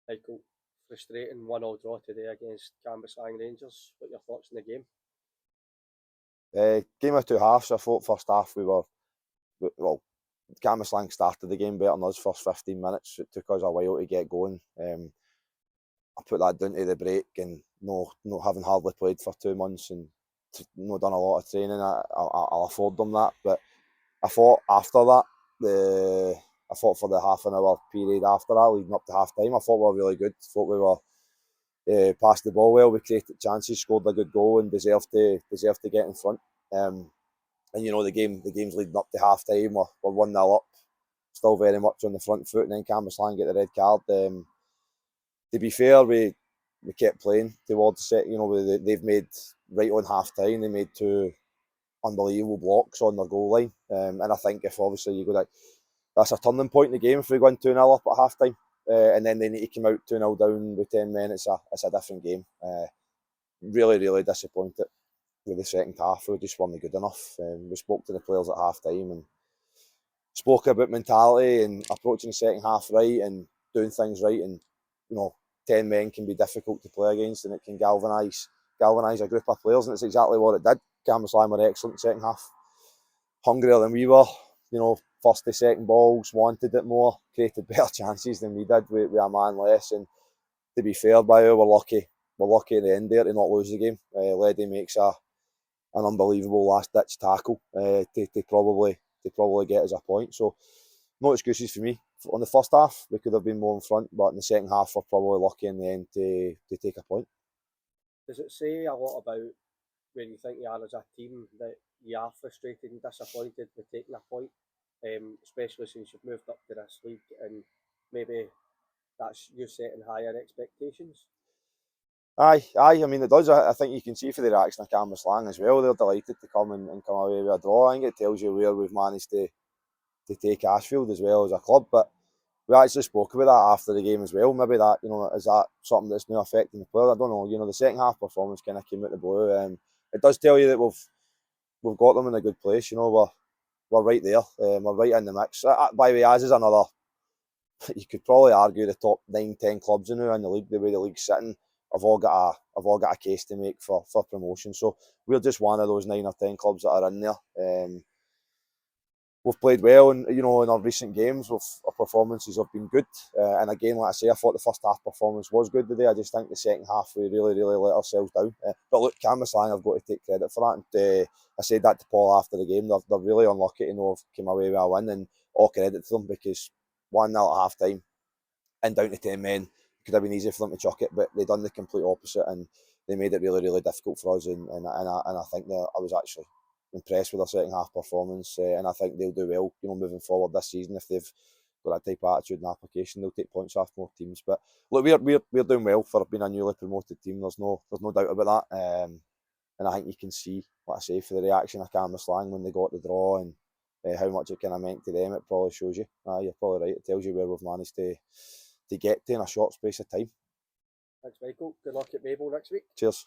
Michael, frustrating 1-1 draw today against Cambuslang Rangers. What are your thoughts on the game? Game of two halves. I thought first half well, Cambuslang started the game better than us first 15 minutes. It took us a while to get going. I put that down to the break and no having hardly played for 2 months and no done a lot of training. I'll afford them that. But I thought after that, I thought for the half an hour period after that, leading up to half time, I thought we were really good. I thought we were passed the ball well. We created chances, scored a good goal, and deserved to get in front. And the game's leading up to half time. We're 1-0 up, still very much on the front foot, and then Cambuslang get the red card. To be fair, we kept playing towards the set. They've made right on half time. They made two unbelievable blocks on their goal line, and I think if obviously you go that, that's a turning point in the game if we go in 2-0 up at half time. And then they need to come out 2-0 down with 10 men. It's a different game. Really, really disappointed with the second half. We just weren't good enough. We spoke to the players at half time and spoke about mentality and approaching the second half right and doing things right. And 10 men can be difficult to play against, and it can galvanise a group of players, and it's exactly what it did. Cambuslang were excellent second half, hungrier than we were. First to second balls, wanted it more, created better chances than we did with a man less. And to be fair, by we're lucky. We're lucky at the end there to not lose the game. Leddy makes an unbelievable last ditch tackle to probably get us a point. So no excuses for me. On the first half, we could have been more in front, but in the second half, we're probably lucky in the end to take a point. Does it say a lot about where you think you are as a team that you are frustrated and disappointed with taking a point, especially since you've moved up to this league and maybe that's you setting higher expectations? Aye. I mean, it does. I think you can see for the reaction of Cambuslang as well. They're delighted to come and come away with a draw. I think it tells you where we've managed to take Ashfield as well as a club. But we actually spoke about that after the game as well. Maybe that, is that something that's now affecting the player? I don't know. The second half performance kind of came out the blue. It does tell you that we've got them in a good place. We're right there. We're right in the mix. By the way, as is another, you could probably argue the top 9-10 clubs in the league, the way the league's sitting, have all got a case to make for promotion. So we're just one of those 9 or 10 clubs that are in there. We've played well, and in our recent games, our performances have been good. And again, like I say, I thought the first half performance was good today. I just think the second half we really, really let ourselves down. But look, Cambuslang, I've got to take credit for that. And I said that to Paul after the game. They're really unlucky to know have come away with a win, and all credit to them because 1-0 at half time and down to 10 men, it could have been easy for them to chuck it, but they done the complete opposite and they made it really, really difficult for us. And I think that I was actually impressed with their second half performance, and I think they'll do well, moving forward this season. If they've got that type of attitude and application, they'll take points off more teams. But look, we're doing well for being a newly promoted team. There's no doubt about that. And I think you can see, like I say, for the reaction of Cambuslang when they got the draw and how much it kind of meant to them. It probably shows you. You're probably right. It tells you where we've managed to get to in a short space of time. Thanks, Michael. Good luck at Mabel next week. Cheers.